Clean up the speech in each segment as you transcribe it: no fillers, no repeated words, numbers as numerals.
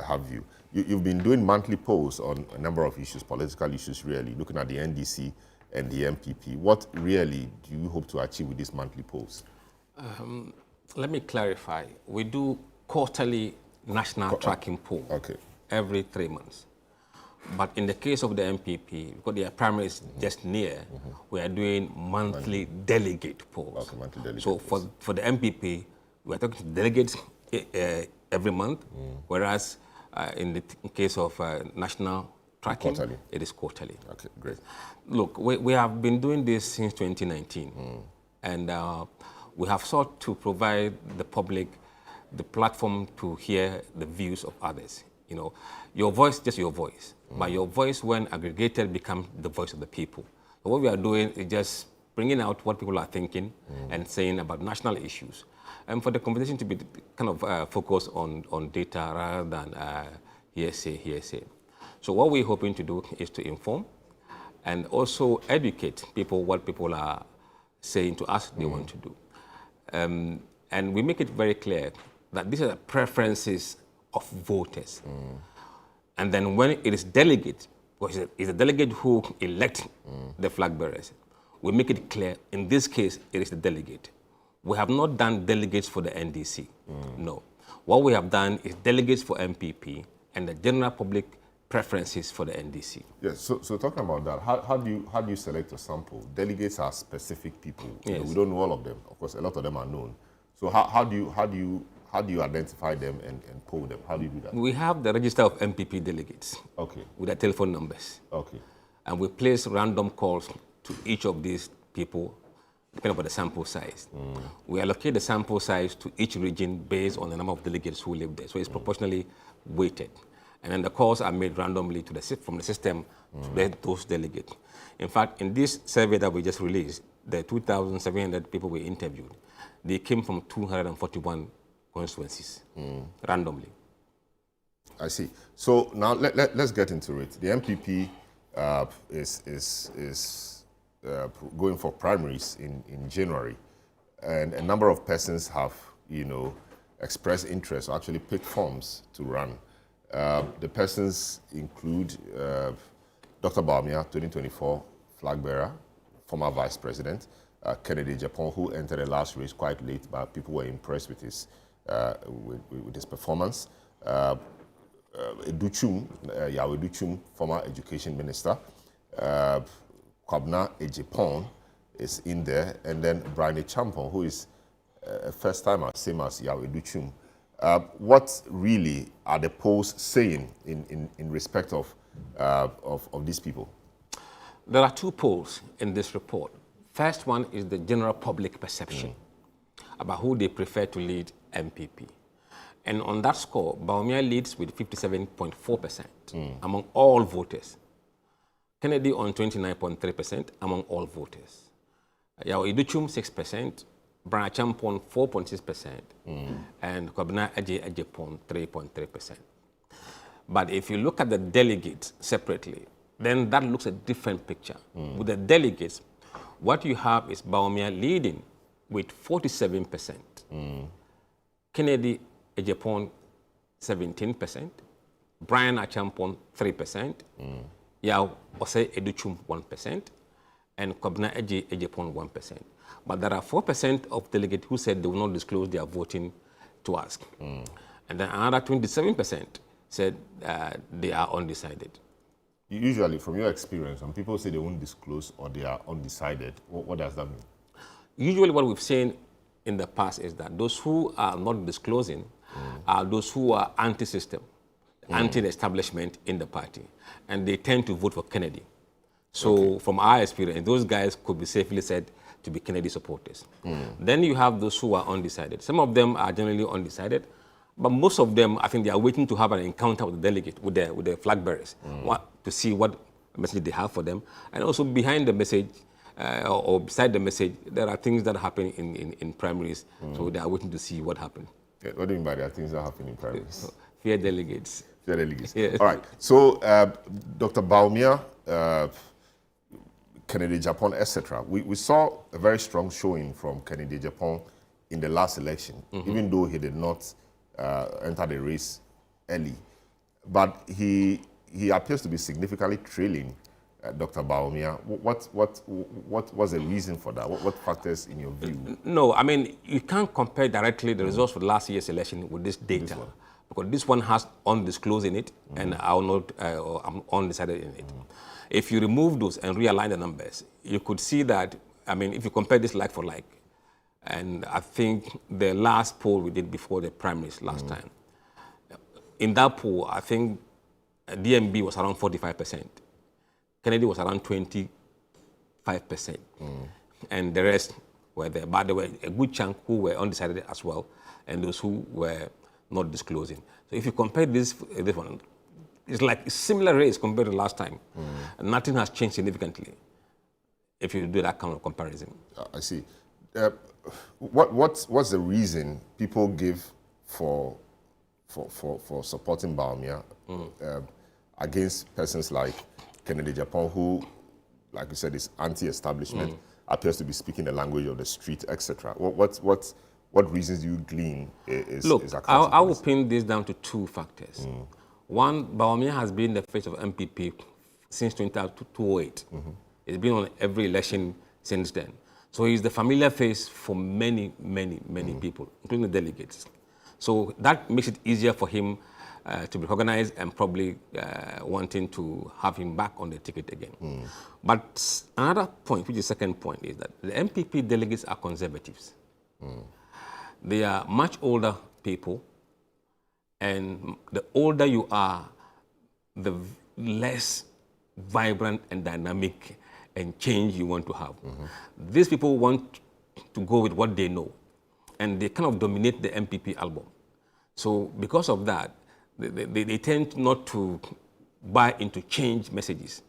have you. You've been doing monthly polls on a number of issues, political issues really, looking at the NDC and the NPP. What really do you hope to achieve with these monthly polls? Let me clarify. We do quarterly national tracking poll every 3 months. But in the case of the NPP, because their primary is just near, we are doing monthly delegate polls. Okay, monthly delegate so polls. for the NPP, we are talking to delegates every month, whereas in the case of national tracking, it is quarterly. Okay, great. Look, we have been doing this since 2019, and we have sought to provide the public the platform to hear the views of others. You know, your voice, just your voice. But your voice, when aggregated, becomes the voice of the people. So what we are doing is just bringing out what people are thinking and saying about national issues. And for the conversation to be kind of focused on data rather than hearsay. So what we're hoping to do is to inform and also educate people what people are saying to us they want to do. And we make it very clear that these are the preferences of voters. And then when it is delegate, because it's a delegate who elect the flag bearers, we make it clear, in this case, it is the delegate. We have not done delegates for the NDC, no. What we have done is delegates for NPP and the general public preferences for the NDC. Yes, so talking about that, how do you select a sample? Delegates are specific people. Yes. You know, we don't know all of them. Of course, a lot of them are known. So how do you identify them and poll them? How do you do that? We have the register of NPP delegates. Okay. With their telephone numbers. Okay. And we place random calls to each of these people, depending on the sample size. We allocate the sample size to each region based on the number of delegates who live there. So it's proportionally weighted. And then the calls are made randomly from the system to those delegates. In fact, in this survey that we just released, the 2,700 people we interviewed, they came from 241 constituencies, randomly. I see. So now let's get into it. The MPP is going for primaries in January, and a number of persons have, expressed interest or actually picked forms to run. The persons include Dr. Bawumia, 2024 Flagbearer, former Vice President, Kennedy Japan, who entered the last race quite late, but people were impressed with his performance. Educhum, Yahweh Educhum, former Education Minister. Kwabna Ejipon is in there, and then Brian Champon, who is a first-timer, same as Yahweh Educhum. What really are the polls saying in respect of these people? There are two polls in this report. First one is the general public perception about who they prefer to lead MPP. And on that score, Bawumia leads with 57.4% among all voters. Kennedy on 29.3% among all voters. Yahweh Educhum 6%, Brian Champon 4.6%, and Kwabna Ejipon 3.3%. But if you look at the delegates separately, then that looks a different picture. With the delegates, what you have is Bawumia leading with 47%, Kennedy Ejipon 17%, Brian Achampon 3%, Yahweh Educhum 1%, and Kwabna Ejipon 1%. But there are 4% of delegates who said they will not disclose their voting to us. And then another 27% said they are undecided. Usually, from your experience, when people say they won't disclose or they are undecided, what does that mean? Usually what we've seen in the past is that those who are not disclosing are those who are anti-system, anti-establishment in the party, and they tend to vote for Kennedy. So from our experience, those guys could be safely said to be Kennedy supporters. Then you have those who are undecided. Some of them are generally undecided, but most of them, I think they are waiting to have an encounter with the delegate, with the flag bearers, to see what message they have for them. And also behind the message, or beside the message, there are things that happen in primaries, so they are waiting to see what happened. Yeah, what do you mean by there are things that happen in primaries? Fear delegates. Fear delegates. Yes. All right. So, Dr. Bawumia, Kennedy Japan, etc. We saw a very strong showing from Kennedy Japan in the last election, even though he did not enter the race early. But he appears to be significantly trailing Dr. Bawumia. What was the reason for that? What factors in your view? No, I mean, you can't compare directly the results for last year's election with this data. Because this one has undisclosed in it, and I'm undecided in it. If you remove those and realign the numbers, you could see that, I mean, if you compare this like for like, and I think the last poll we did before the primaries last time, in that poll, I think DMB was around 45%. Kennedy was around 25%. And the rest were there. But there were a good chunk who were undecided as well, and those who were not disclosing. So if you compare this one, it's like a similar race compared to last time. Nothing has changed significantly if you do that kind of comparison. I see. What's the reason people give for supporting Bawumia against persons like Kennedy Japan, who, like you said, is anti-establishment, appears to be speaking the language of the street, etc. What reasons do you glean is I will pin this down to two factors. One, Bawumia has been the face of NPP since 2008. It's been on every election since then. So he's the familiar face for many people, including the delegates. So that makes it easier for him to be recognized and probably wanting to have him back on the ticket again. But another point, which is the second point, is that the NPP delegates are conservatives. They are much older people, and the older you are, the less vibrant and dynamic and change you want to have. These people want to go with what they know, and they kind of dominate the NPP album. So because of that, they tend not to buy into change messages.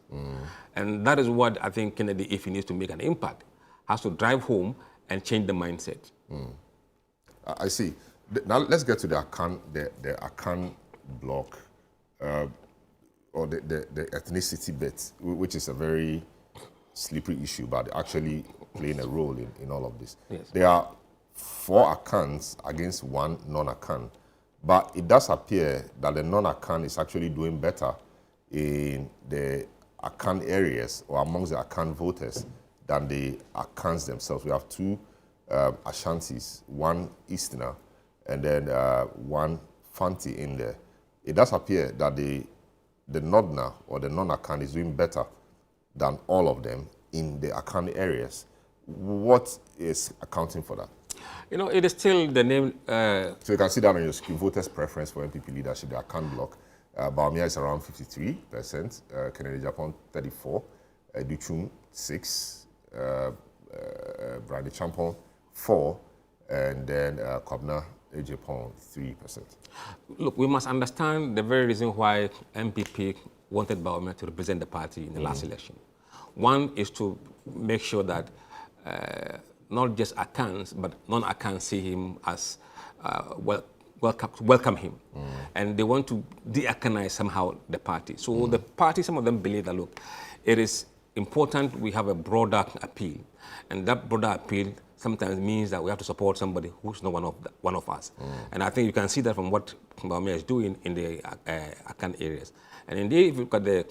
And that is what I think Kennedy, if he needs to make an impact, has to drive home and change the mindset. I see. Now let's get to the Akan block, or the ethnicity bit, which is a very slippery issue, but actually playing a role in all of this. Yes. There are 4 Akans against 1 non-Akan, but it does appear that the non-Akan is actually doing better in the Akan areas or amongst the Akan voters than the Akans themselves. We have 2 Ashantis, 1 Easterner, and then 1 Fanti in there. It does appear that the Northerner or the non-Akan is doing better than all of them in the Akan areas. What is accounting for that? You know, it is still the name. So you can see that on your screen, voters' preference for NPP leadership, the Akan bloc. Bawumia is around 53%, Kennedy Japan 34%, Duchum 6%, Brandy Champon 4%, and then Kobna Japan 3%. Look, we must understand the very reason why NPP wanted Bawumia to represent the party in the last election. One is to make sure that not just Akans, but non-Akans see him as welcome him. And they want to de-Akanize somehow the party. So the party, some of them believe that, look, it is important we have a broader appeal. And that broader appeal sometimes means that we have to support somebody who's not one of us. And I think you can see that from what Bawumia is doing in the Akan areas. And indeed, if you look at the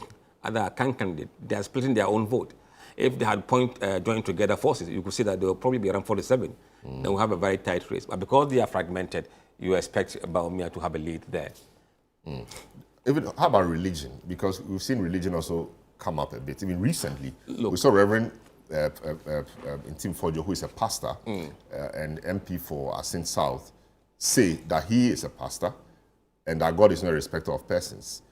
other Akan candidates, they are splitting their own vote. If they had joined together forces, you could see that they will probably be around 47. Then we'll have a very tight race. But because they are fragmented, you expect Bawumia to have a lead there. How about religion? Because we've seen religion also come up a bit. Even recently, we saw Reverend Intim Fojo, who is a pastor and MP for Asin South, say that he is a pastor and that God is not a respecter of persons.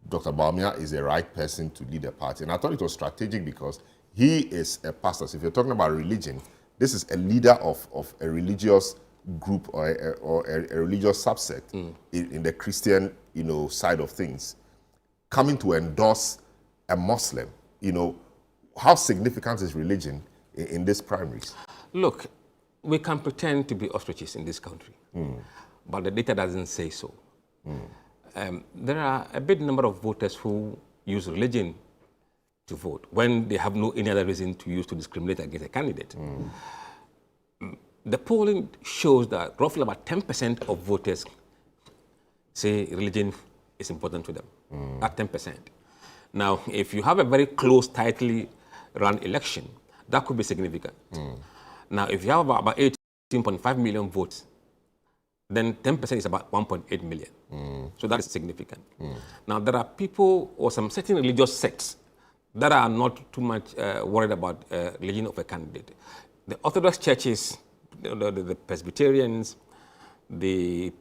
Dr. Bawumia is the right person to lead the party. And I thought it was strategic because he is a pastor. So if you're talking about religion, this is a leader of a religious group or a religious subset in the Christian, side of things, coming to endorse a Muslim. How significant is religion in these primaries? Look, we can pretend to be ostriches in this country, but the data doesn't say so. There are a big number of voters who use religion to vote when they have no any other reason to use to discriminate against a candidate. The polling shows that roughly about 10% of voters say religion is important to them. That 10%. Now, if you have a very close, tightly run election, that could be significant. Now, if you have about 18.5 million votes, then 10% is about 1.8 million. So that is significant. Now, there are people or some certain religious sects that are not too much worried about religion of a candidate. The Orthodox churches, the Presbyterians, the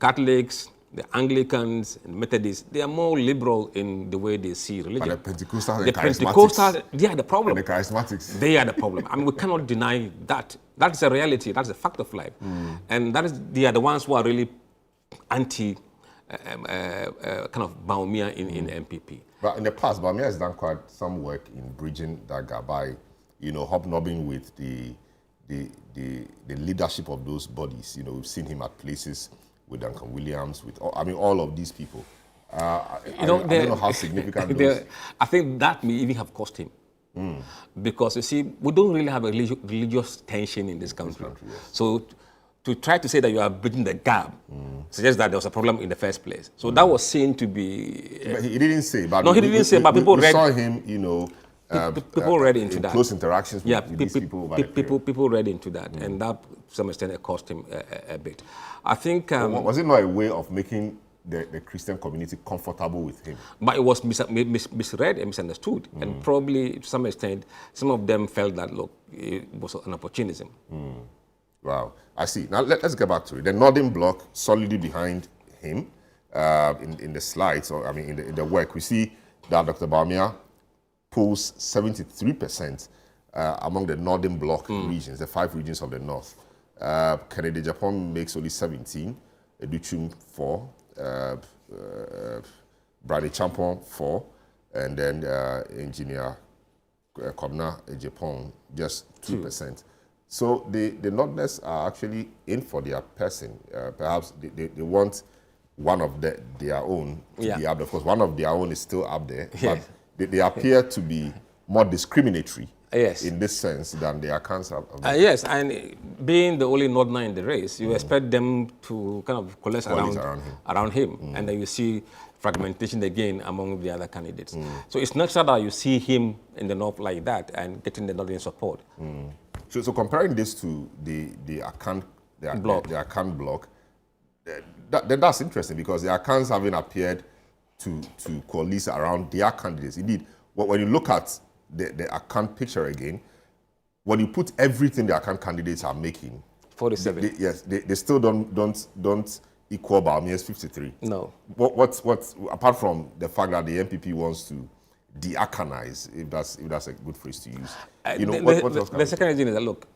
Catholics, the Anglicans and Methodists, they are more liberal in the way they see religion. But the Pentecostals, the Pentecostals, they are the problem. And the charismatics. They are the problem. I mean, we cannot deny that. That's a reality. That's a fact of life. And they are the ones who are really anti kind of Bawumia in NPP. But in the past, Bawumia has done quite some work in bridging that gap by, hobnobbing with the leadership of those bodies. We've seen him at places with Duncan Williams, with all of these people. I don't know how significant those. I think that may even have cost him. Because you see, we don't really have a religious tension in this country. Yes. So to try to say that you are bridging the gap suggests that there was a problem in the first place. So that was seen to be. But he didn't say. But no, he didn't say. But people we read. Saw him, people read into that. Close interactions with these people. People read into that, and that to some extent it cost him a bit. I think. Was it not a way of making the Christian community comfortable with him? But it was misread and misunderstood, and probably to some extent, some of them felt that look, it was an opportunism. Wow, I see. Now let's get back to it. The Northern Bloc solidly behind him in the slides, or in the work, we see that Dr. Bawumia pulls 73% among the Northern Bloc regions, the 5 regions of the North. Kennedy Japan makes only 17, Educhum 4, Brady Champon 4, and then Engineer Kobna Japan just 2%. So the Northerners are actually in for their person. Perhaps they want one of their own to be up there. Of course, one of their own is still up there, but they appear to be more discriminatory in this sense than their accounts are. Yes, and being the only Northerner in the race, you expect them to kind of coalesce around him. And then you see fragmentation again among the other candidates. So it's natural that you see him in the North like that and getting the Northern support. So comparing this to the Akan bloc, that's interesting because the Akans haven't appeared to coalesce around their candidates. Indeed, when you look at the Akan picture again, when you put everything the Akan candidates are making, 47. They still don't equal Bawumia's 53. No. What's apart from the fact that the NPP wants to de-Akanize, if that's a good phrase to use. The second reason is that look,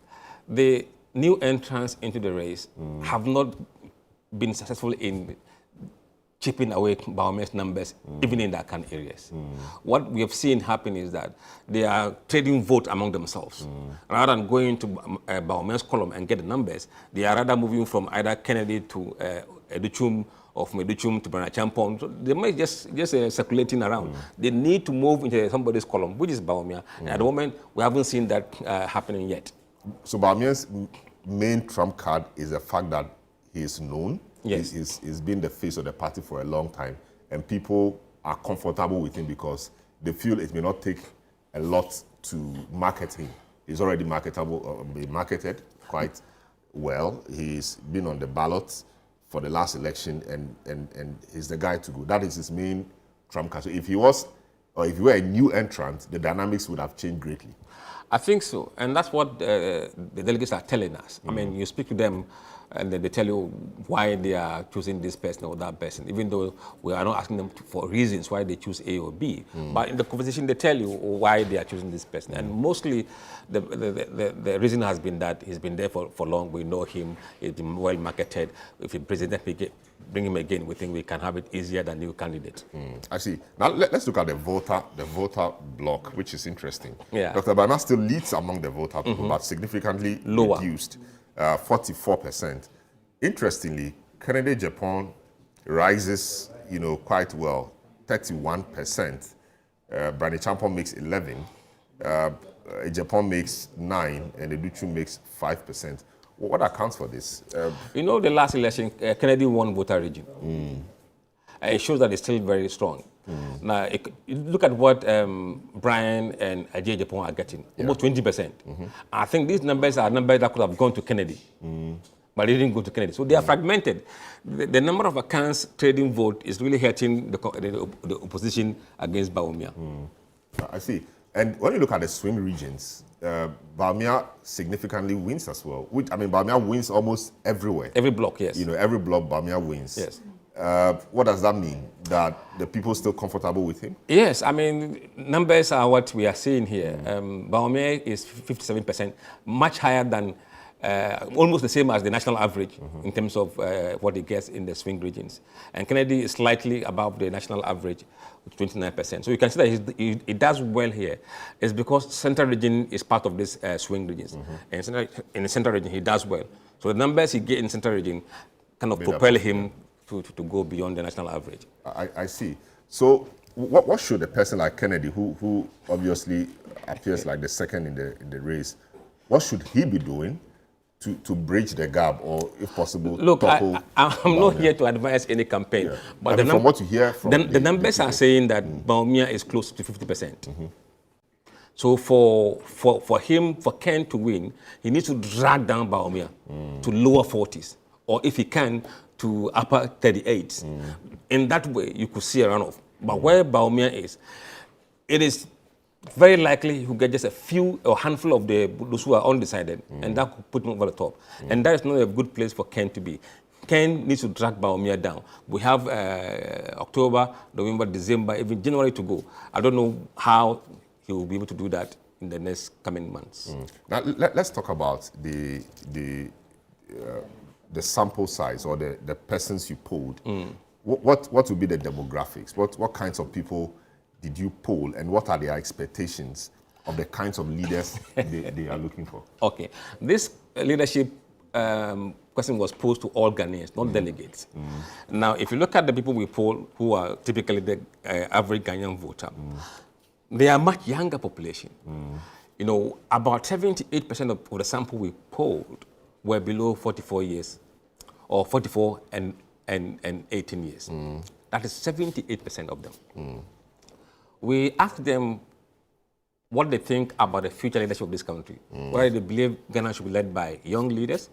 the new entrants into the race have not been successful in chipping away Bawumia's numbers, even in the Akan areas. What we have seen happen is that they are trading vote among themselves. Rather than going to Bawumia's column and get the numbers, they are rather moving from either Kennedy to Educhum, or from Educhum to Brana Champon. So they might just circulating around. They need to move into somebody's column, which is Bawumia. And at the moment, we haven't seen that happening yet. So Bawumia's main trump card is the fact that he is known. Yes. He's been the face of the party for a long time, and people are comfortable with him because they feel it may not take a lot to market him. He's already marketed quite well. He's been on the ballot for the last election, and he's the guy to go. That is his main trump card. So if he were a new entrant, the dynamics would have changed greatly. I think so, and that's what the delegates are telling us. I mean, you speak to them, and then they tell you why they are choosing this person or that person, even though we are not asking them for reasons why they choose A or B. But in the conversation, they tell you why they are choosing this person. And mostly, the reason has been that he's been there for long. We know him. He's been well marketed. If the president bring him again, we think we can have it easier than new candidates. I see. Now let's look at the voter block, which is interesting. Yeah. Dr. Bawumia still leads among the voter people, but significantly lower. Reduced. 44%. Interestingly, Kennedy Japan rises, quite well, 31%. Brani Champon makes 11. Japan makes 9, and Educhum makes 5%. What accounts for this? The last election, Kennedy won voter region. it shows that it's still very strong. Now, you look at what Brian and Ajay Japon are getting, almost 20%. I think these numbers are numbers that could have gone to Kennedy, but they didn't go to Kennedy. So they are fragmented. The number of accounts trading vote is really hurting the opposition against Bawumia. I see. And when you look at the swing regions, Bawumia significantly wins as well. Which, I mean, Bawumia wins almost everywhere. Every block, yes. You know, every block Bawumia wins. Yes. What does that mean? That the people still comfortable with him? Yes, I mean, numbers are what we are seeing here. Bawumia is 57%, much higher than, almost the same as the national average in terms of what he gets in the swing regions. And Kennedy is slightly above the national average, 29%. So you can see that he does well here. It's because central region is part of this swing regions. And in the central region, he does well. So the numbers he gets in central region kind of propel him to go beyond the national average. I see. So what should a person like Kennedy, who obviously appears like the second in the race, what should he be doing to bridge the gap, or if possible, look, I'm not here to advise any campaign, but from what you hear from the numbers are saying that Bawumia is close to 50%. So for Ken to win, he needs to drag down Bawumia to lower 40s, or if he can, to upper 38s. In that way, you could see a runoff. But where Bawumia is, it is very likely he'll get just a few or handful of those who are undecided, and that could put him over the top. And that is not a good place for Ken to be. Ken needs to drag Bawumia down. We have October, November, December, even January to go. I don't know how he will be able to do that in the next coming months. Now let's talk about the sample size, or the persons you polled. What would be the demographics? What kinds of people did you poll, and what are their expectations of the kinds of leaders they are looking for? Okay. This leadership question was posed to all Ghanaians, not delegates. Now, if you look at the people we poll, who are typically the average Ghanaian voter, they are much younger population. You know, about 78% of the sample we polled were below 44 years, or 44 and 18 years. That is 78% of them. We asked them what they think about the future leadership of this country, whether they believe Ghana should be led by young leaders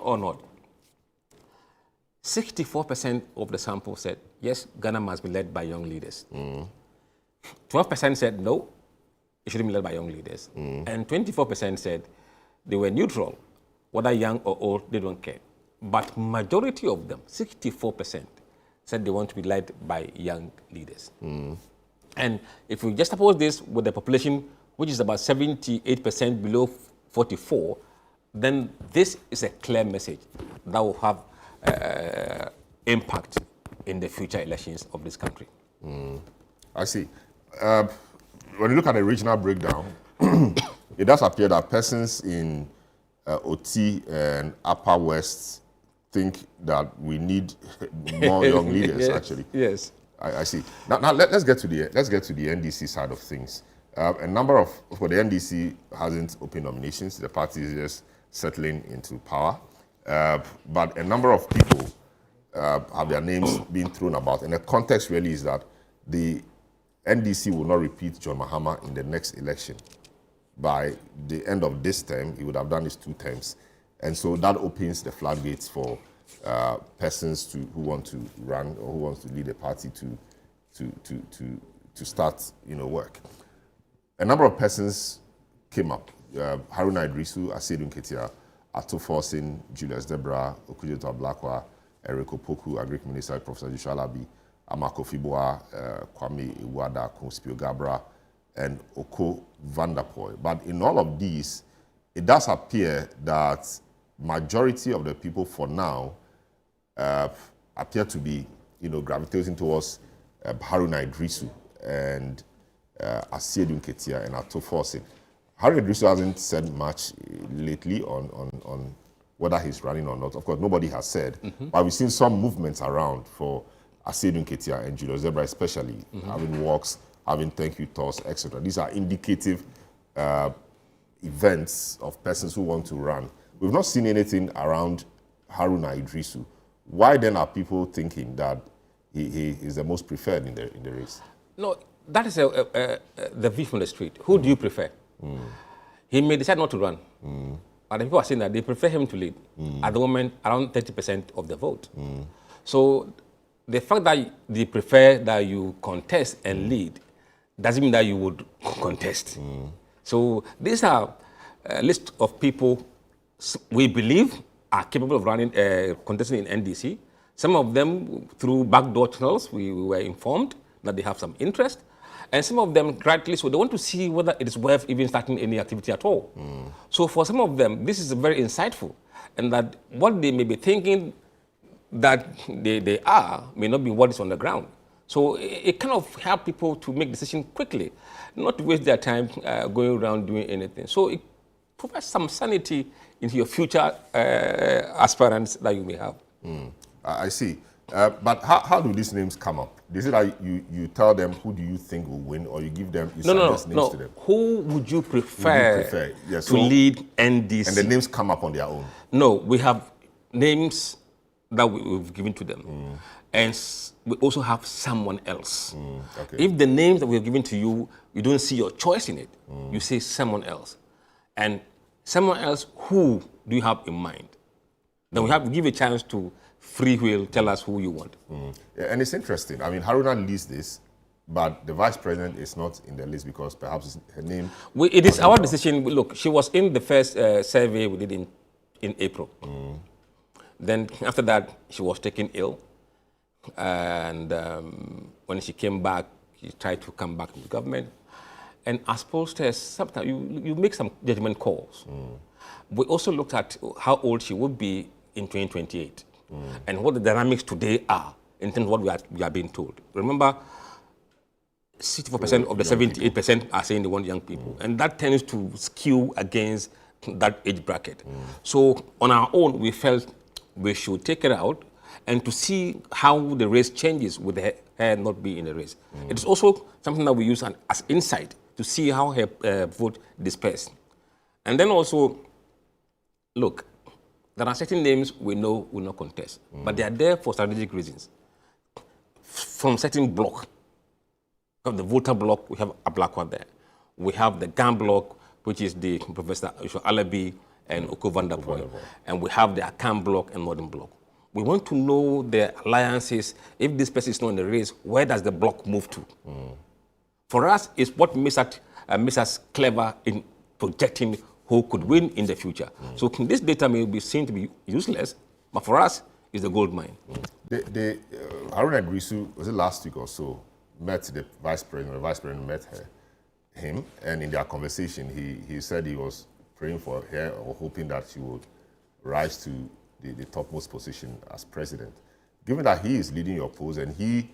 or not. 64% of the sample said, yes, Ghana must be led by young leaders. 12% said, no, it shouldn't be led by young leaders. And 24% said they were neutral, whether young or old, they don't care. But majority of them, 64%, said they want to be led by young leaders. And if we just suppose this with the population, which is about 78% below 44, then this is a clear message that will have impact in the future elections of this country. I see. When you look at the regional breakdown, it does appear that persons in OT and Upper West think that we need more young leaders. Yes, actually. Yes. I see. Now let's get to the NDC side of things. The NDC hasn't opened nominations. The party is just settling into power. But a number of people have their names being thrown about. And the context really is that the NDC will not repeat John Mahama in the next election. By the end of this term, he would have done his 2 terms. And so that opens the floodgates for persons who want to run or who wants to lead a party to start, work. A number of persons came up. Haruna Idrisu, Asiedu Nketia, Ato Forsin, Julius Debra, Okujeto Ablakwa, Eric Opoku, Agric Minister, Professor Joshua Alabi, Amako Fiboa, Kwame Iwada, Conspio Gabra, and Oko Vanderpoy. But in all of these, it does appear that majority of the people for now appear to be, gravitating towards Haruna Idrisu and Asiedu Nketia and Ato Forsin. Haruna Idrisu hasn't said much lately on whether he's running or not. Of course, nobody has said, but we've seen some movements around for Asiedu Nketia and Julius Zebra especially, having walks, having thank you tours, etc. These are indicative events of persons who want to run. We've not seen anything around Haruna Idrisu. Why then are people thinking that he is the most preferred in the race. No, that is the view from the street. Who do you prefer? He may decide not to run. But the people are saying that they prefer him to lead. At the moment, around 30% of the vote. So the fact that they prefer that you contest and lead doesn't mean that you would contest. So these are a list of people we believe are capable of running, contesting in NDC. Some of them, through backdoor channels, we were informed that they have some interest. And some of them, rightly so, they want to see whether it is worth even starting any activity at all. So for some of them, this is very insightful. And that what they may be thinking that they are may not be what is on the ground. So it kind of helps people to make decisions quickly, not to waste their time going around doing anything. So it provides some sanity into your future aspirants that you may have. I see. But how do these names come up? Is it that you tell them who do you think will win, or you give them names to them? Who would you prefer, Yeah, to lead NDC? And the names come up on their own? No, we have names that we've given to them. And we also have someone else. Okay. If the names that we've given to you, you don't see your choice in it, you say someone else. And someone else, who do you have in mind? Then we have to give a chance to free will, tell us who you want. Yeah, and it's interesting. I mean, Haruna leads this, but the vice president is not in the list because perhaps her name... It is our decision. Look, she was in the first survey we did in April. Then after that, she was taken ill. And when she came back, she tried to come back to the government. And as pollsters, sometimes you make some judgment calls. We also looked at how old she would be in 2028 and what the dynamics today are in terms of what we are being told. Remember, 64% of the 78% are saying they want young people. And that tends to skew against that age bracket. So on our own, we felt we should take her out and to see how the race changes with her not being in the race. It is also something that we use as insight to see how her vote dispersed. And then also, look, there are certain names we know will not contest, but they are there for strategic reasons. From certain block, we have the voter block, we have a black one there. We have the GAN block, which is the Professor Alabi and Oko van der Poel. And we have the Akan block and Northern block. We want to know the alliances. If this person is not in the race, where does the block move to? For us, it's what makes us clever in projecting who could win in the future. So this data may be seen to be useless, but for us, it's the gold mine. Haruna Idrisu, was it last week or so, met the vice president met him, and in their conversation, he said he was praying for her or hoping that she would rise to the topmost position as president. Given that he is leading your polls and he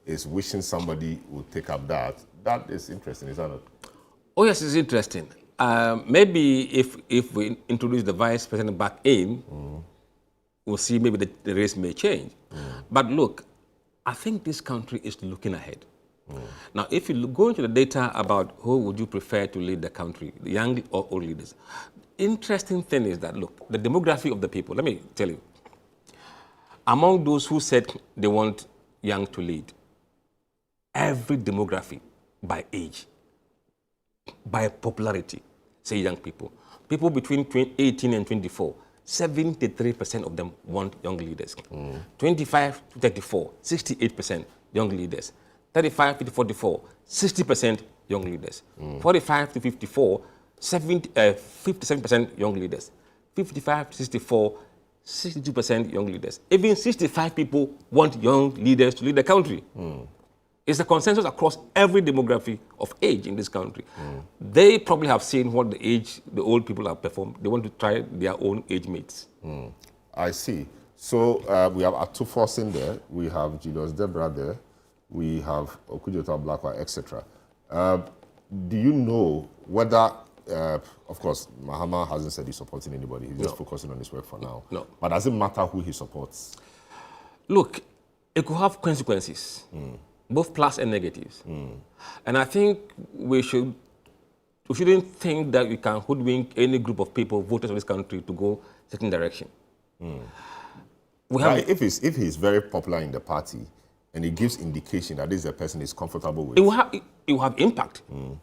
is wishing somebody would take up that is interesting, is that not? Oh yes, it's interesting. Maybe if we introduce the vice president back in, we'll see maybe the race may change. But look, I think this country is looking ahead. Now, if you go into the data about who would you prefer to lead the country, the young or old leaders, interesting thing is that, look, the demography of the people, let me tell you, among those who said they want young to lead, every demography by age, by popularity, say young people. People between 18 and 24, 73% of them want young leaders. 25 to 34, 68% young leaders. 35 to 44, 60% young leaders. 45 to 54, 57% young leaders. 55 to 64, 62% young leaders. Even 65 people want young leaders to lead the country. It's a consensus across every demography of age in this country. They probably have seen what the old people have performed. They want to try their own age mates. I see. So we have Atufos in there, we have Julius Debra there, we have Okudjota Blackwell, etc. Do you know whether, of course, Mahama hasn't said he's supporting anybody, he's just focusing on his work for now. No. But does it matter who he supports? Look, it could have consequences, both plus and negatives. And I think we shouldn't think that we can hoodwink any group of people, voters of this country, to go a certain direction. If he's very popular in the party and it gives indication that this is a person is comfortable with. It will have impact. You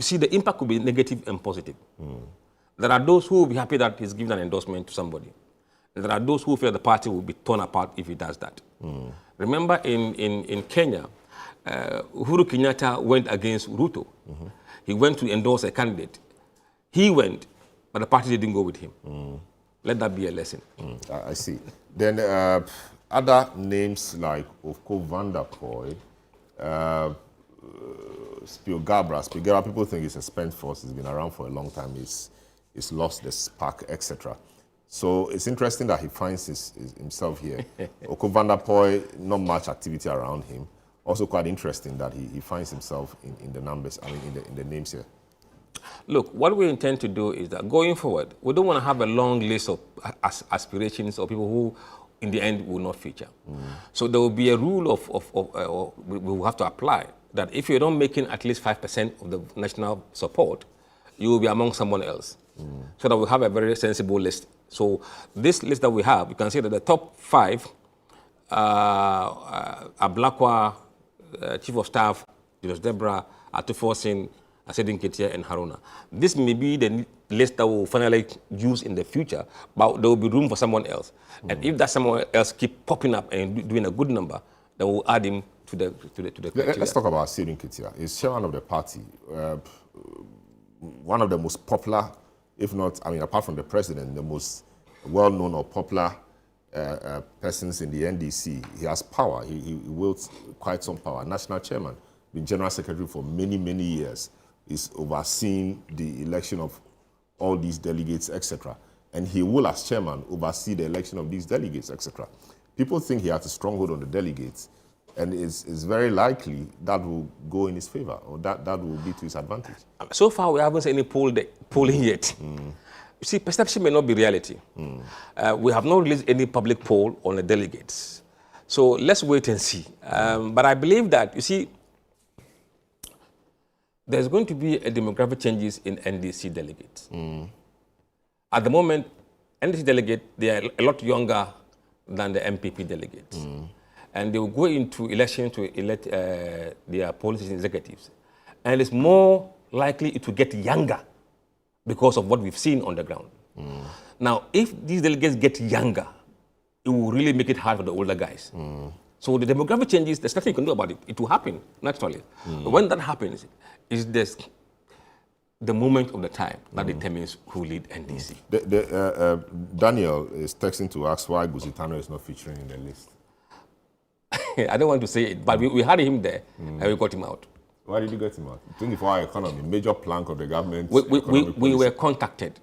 see, the impact could be negative and positive. There are those who will be happy that he's given an endorsement to somebody. And there are those who feel the party will be torn apart if he does that. Remember in Kenya, Uhuru Kenyatta went against Ruto. He went to endorse a candidate. He went, but the party didn't go with him. Let that be a lesson. I see. Then other names like Ofco van der Poel, Spilgabra, people think it's a spent force. It's been around for a long time. It's lost the spark, etc. So it's interesting that he finds himself here. Ofco van der Poel, not much activity around him. Also quite interesting that he finds himself in the numbers, I mean, in the names here. Look, what we intend to do is that going forward, we don't want to have a long list of aspirations or people who, in the end, will not feature. So there will be a rule we will have to apply that if you're not making at least 5% of the national support, you will be among someone else. So that we have a very sensible list. So this list that we have, you can see that the top 5 are Dankwah, Chief of Staff, Julius Debra, Atufosin, Asedin Ketia, and Haruna. This may be the list that we'll finally use in the future, but there will be room for someone else. And if that someone else keep popping up and doing a good number, then we'll add him to the criteria. Let's talk about Asedin Ketia. He's chairman of the party. One of the most popular, if not, I mean, apart from the president, the most well-known or popular persons in the NDC. He has power. He wields quite some power. National chairman, been general secretary for many, many years. He's overseeing the election of all these delegates, etc. And he will, as chairman, oversee the election of these delegates, etc. People think he has a stronghold on the delegates, and it's very likely that will go in his favor, or that will be to his advantage. So far, we haven't seen any polling yet. You see, perception may not be reality. We have not released any public poll on the delegates. So let's wait and see. But I believe that, you see, there's going to be a demographic changes in NDC delegates. At the moment, NDC delegates, they are a lot younger than the NPP delegates. And they will go into election to elect their policy executives. And it's more likely it will get younger because of what we've seen on the ground. Now, if these delegates get younger, it will really make it hard for the older guys. So the demographic changes, there's nothing you can do about it. It will happen naturally. But when that happens, it's the moment of the time that determines who lead NDC. Daniel is texting to ask why Gusitano is not featuring in the list. I don't want to say it, but we had him there and we got him out. Why did you get him out? 24-hour economy, major plank of the government. We were contacted.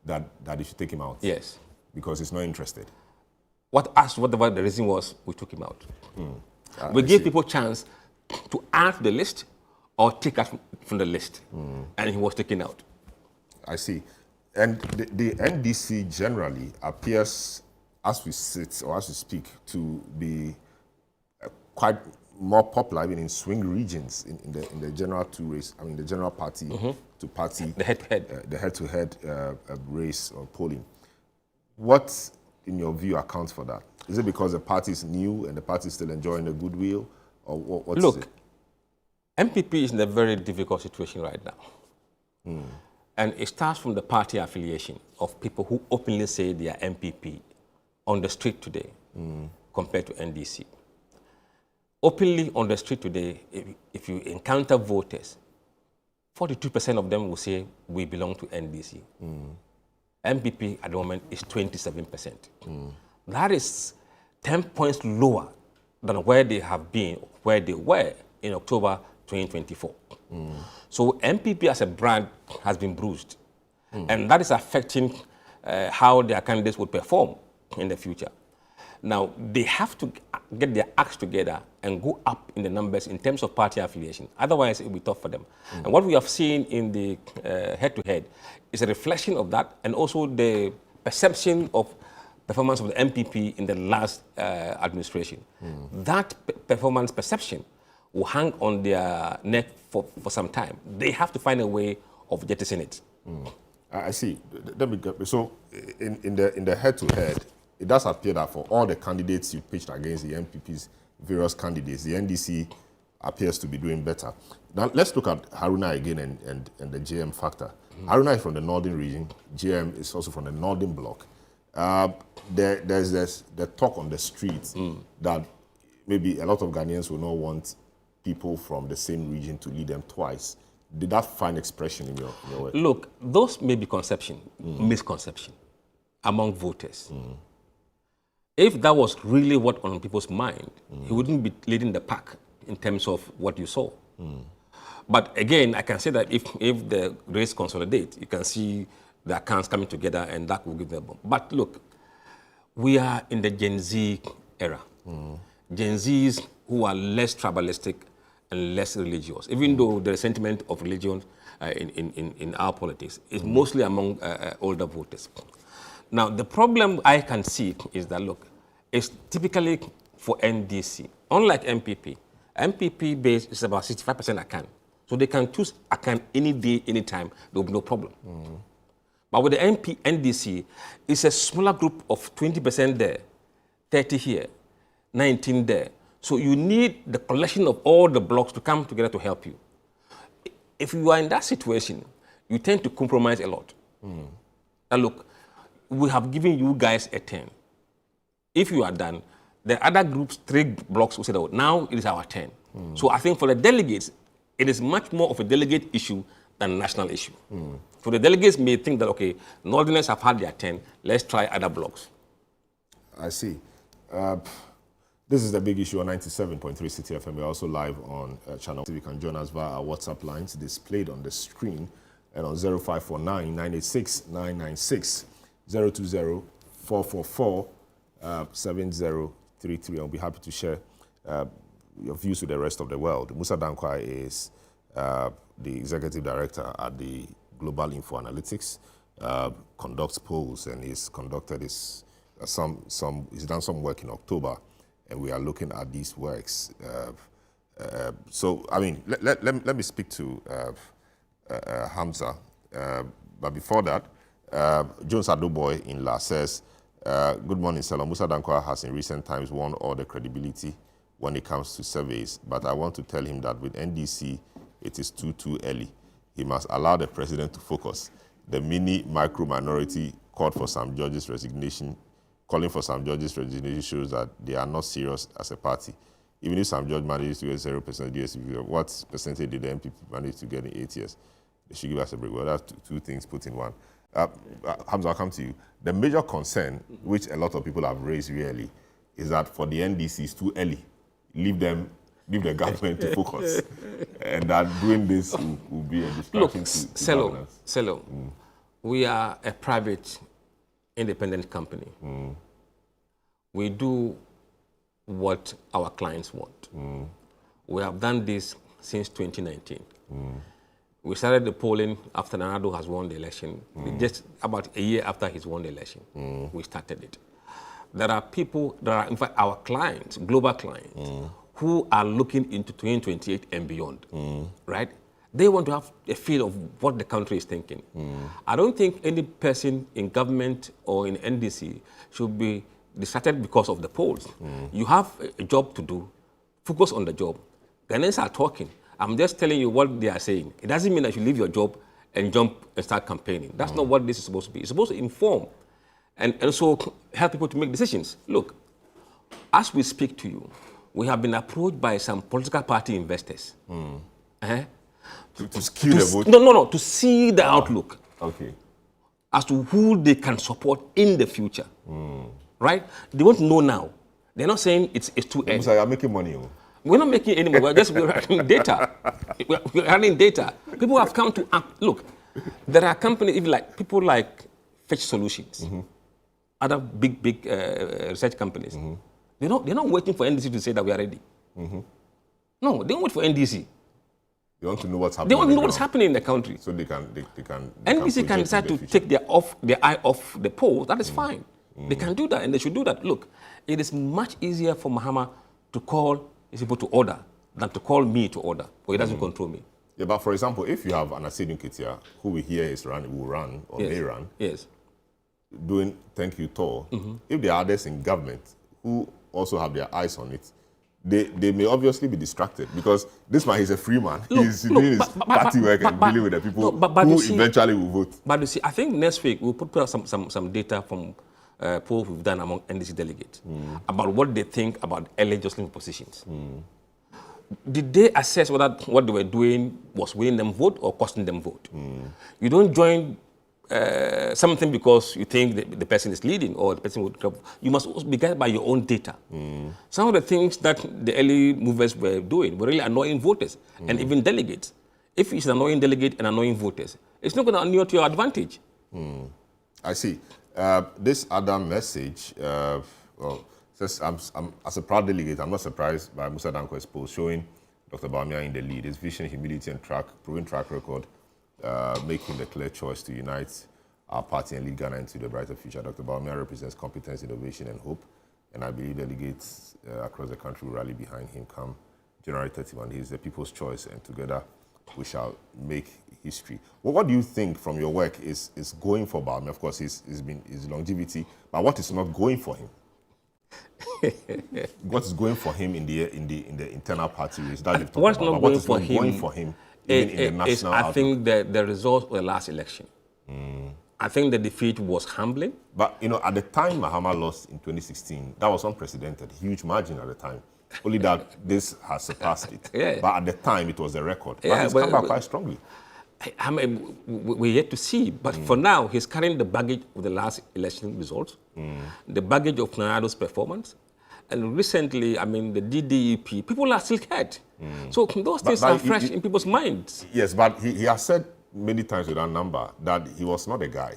That you should take him out? Yes. Because he's not interested. Whatever the reason was, we took him out. We gave people a chance to add to the list or take us from the list. And he was taken out. I see. And the NDC generally appears, as we sit or as we speak, to be quite more popular even in swing regions in the general race. I mean, the general party to party, the head-to-head race or polling. What, in your view, accounts for that? Is it because the party is new and the party is still enjoying the goodwill, or what? Look, NPP is in a very difficult situation right now, and it starts from the party affiliation of people who openly say they are NPP on the street today, compared to NDC. Openly on the street today, if you encounter voters, 42% of them will say we belong to NDC. NPP at the moment is 27%. That is 10 points lower than where they have been, where they were in October 2024. So NPP as a brand has been bruised. And that is affecting how their candidates would perform in the future. Now, they have to get their acts together and go up in the numbers in terms of party affiliation. Otherwise, it will be tough for them. And what we have seen in the head-to-head is a reflection of that, and also the perception of performance of the NPP in the last administration. That performance perception will hang on their neck for some time. They have to find a way of jettisoning it. I see. So, in the head-to-head, it does appear that for all the candidates you pitched against the NPP's various candidates, the NDC appears to be doing better. Now, let's look at Haruna again and the JM factor. Haruna is from the northern region. JM is also from the northern bloc. There's the talk on the streets that maybe a lot of Ghanaians will not want people from the same region to lead them twice. Did that find expression in your work? Look, those may be misconception among voters. If that was really what on people's mind, he wouldn't be leading the pack in terms of what you saw. But again, I can say that if the race consolidates, you can see the accounts coming together and that will give them a bump. But look, we are in the Gen Z era. Gen Zs who are less tribalistic and less religious, even though the sentiment of religion in our politics is mostly among older voters. Now, the problem I can see is that, look, it's typically for NDC. Unlike NPP, NPP base is about 65% account. So they can choose account any day, any time, there will be no problem. But with the NDC, it's a smaller group of 20% there, 30 here, 19 there. So you need the collection of all the blocks to come together to help you. If you are in that situation, you tend to compromise a lot. Now look, we have given you guys a 10. If you are done, the other groups, 3 blocks will say, oh, now it is our 10. So I think for the delegates, it is much more of a delegate issue than a national issue. So the delegates may think that, okay, Northerners have had their 10, let's try other blocks. I see. This is the big issue on 97.3 City FM. We're also live on channel. You can join us via our WhatsApp lines displayed on the screen and on 0549 986 996 020 444 7033. I'll be happy to share your views with the rest of the world. Mussa Dankwah is the executive director at the Global Info Analytics, conducts polls, and he's conducted he's done some work in October, and we are looking at these works. So, I mean, let me speak to Hamza, but before that, Jones Adoboy in La says, good morning, Salam. Mussa Dankwah has in recent times won all the credibility when it comes to surveys, but I want to tell him that with NDC, it is too early. He must allow the president to focus. The micro minority calling for some judges' resignation shows that they are not serious as a party. Even if some judge manages to get 0% DSP, what percentage did the NPP manage to get in 8 years? They should give us a break. Well, that's two things put in one. Hamza, I'll come to you. The major concern, which a lot of people have raised really, is that for the NDC, it's too early. Leave the government to focus. And that doing this will be a distraction to governance. Selo, we are a private, independent company. We do what our clients want. We have done this since 2019. We started the polling after Nanado has won the election. Just about a year after he's won the election, we started it. There are people, in fact, our clients, global clients, who are looking into 2028 and beyond, right? They want to have a feel of what the country is thinking. I don't think any person in government or in NDC should be distracted because of the polls. You have a job to do, focus on the job. Ghanaians are talking. I'm just telling you what they are saying. It doesn't mean that you leave your job and jump and start campaigning. That's not what this is supposed to be. It's supposed to inform and also help people to make decisions. Look, as we speak to you, we have been approached by some political party investors. To skew the vote? No, to see the outlook. Okay. As to who they can support in the future. Right? They want to know now. They're not saying it's too early. Mussa, you're making money. We're not making any money. We're running data. We're running data. People have come to look. There are companies, people like Fetch Solutions, other big research companies. They're not waiting for NDC to say that we are ready. No, they don't wait for NDC. They want to know what's happening. They want to know what's happening in the country. So they can. NDC can decide to take their eye off the poll. That is fine. They can do that, and they should do that. Look, it is much easier for Mahama to call his people to order than to call me to order, but he doesn't control me. Yeah, but for example, if you have an Asedun Ketia who we hear will run or may run, doing thank you tour, if there are others in government who also have their eyes on it, they may obviously be distracted because this man is a free man. He's doing his party work and dealing with the people who eventually will vote. But you see, I think next week we'll put out some data from polls we've done among NDC delegates about what they think about early jostling positions. Did they assess whether what they were doing was winning them vote or costing them vote? You don't join something because you think the person is leading or the person would come. You must also be guided by your own data. Some of the things that the early movers were doing were really annoying voters and even delegates. If it's an annoying delegate and annoying voters, it's not going to annoy to your advantage. I see. This other message, well, says, as a proud delegate, I'm not surprised by Mussa Dankwah's post showing Dr. Bawumia in the lead. His vision, humility, and proven track record make him the clear choice to unite our party and lead Ghana into the brighter future. Dr. Bawumia represents competence, innovation, and hope, and I believe delegates across the country will rally behind him come January 31. He is the people's choice, and together we shall make history. Well, what do you think from your work is going for Bawumia? Of course, his longevity, but what is not going for him? What is going for him in the internal party race? What's not going for him even in the national I think the result of the last election. I think the defeat was humbling. But, you know, at the time Mahama lost in 2016, that was unprecedented, huge margin at the time. Only that this has surpassed it. Yeah. But at the time, it was a record. But Yeah, he's come back quite strongly. I mean, we're yet to see. But for now, he's carrying the baggage of the last election results, the baggage of Nanado's performance. And recently, I mean, the DDEP, people are still scared. So those things are fresh in people's minds. Yes, but he has said many times with that number that he was not a guy.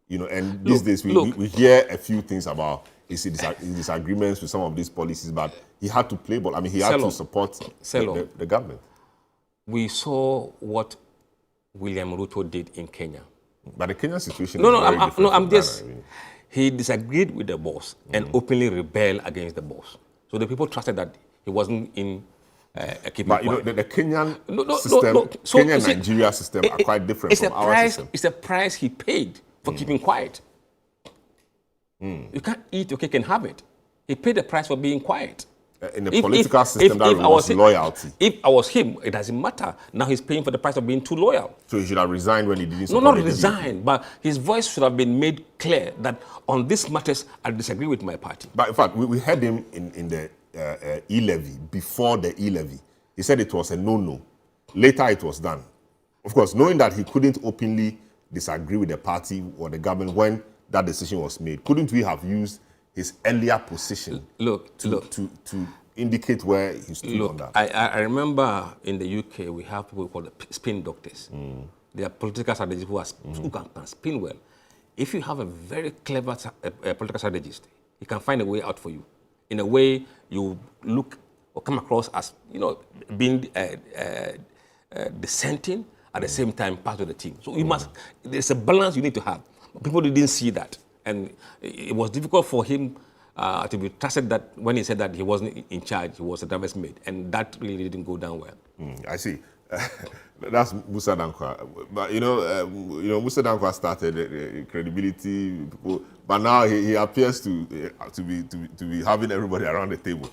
You know, and these days we hear a few things about his disagreements with some of these policies, but he had to play ball. I mean, he had to support the government. We saw what William Ruto did in Kenya. But the Kenyan situation is very different. I'm just... He disagreed with the boss and openly rebelled against the boss. So the people trusted that he wasn't in keeping But, you know, the Kenyan system, Kenyan-Nigeria system are quite different from our system. It's the price he paid for keeping quiet. You can't eat your cake and have it. He paid the price for being quiet. In the political system, that rewards loyalty. If I was him, it doesn't matter. Now he's paying for the price of being too loyal. So he should have resigned when he didn't support No, not resign, but his voice should have been made clear that on these matters, I disagree with my party. But in fact, we heard him in the e-levy, before the e-levy. He said it was a no-no. Later, it was done. Of course, knowing that he couldn't openly disagree with the party or the government when that decision was made, couldn't we have used his earlier position to indicate where he stood on that? I remember in the UK, we have people called the spin doctors. They are political strategists who can spin well. If you have a very clever political strategist, he can find a way out for you. In a way, you look or come across as, you know, being dissenting, at the same time part of the team. So you must, there's a balance you need to have. People didn't see that. And it was difficult for him to be trusted that when he said that he wasn't in charge, he was a driver's mate. And that really didn't go down well. I see. That's Mussa Dankwah. But, you know, Mussa Dankwah started credibility, but now he appears to be having everybody around the table.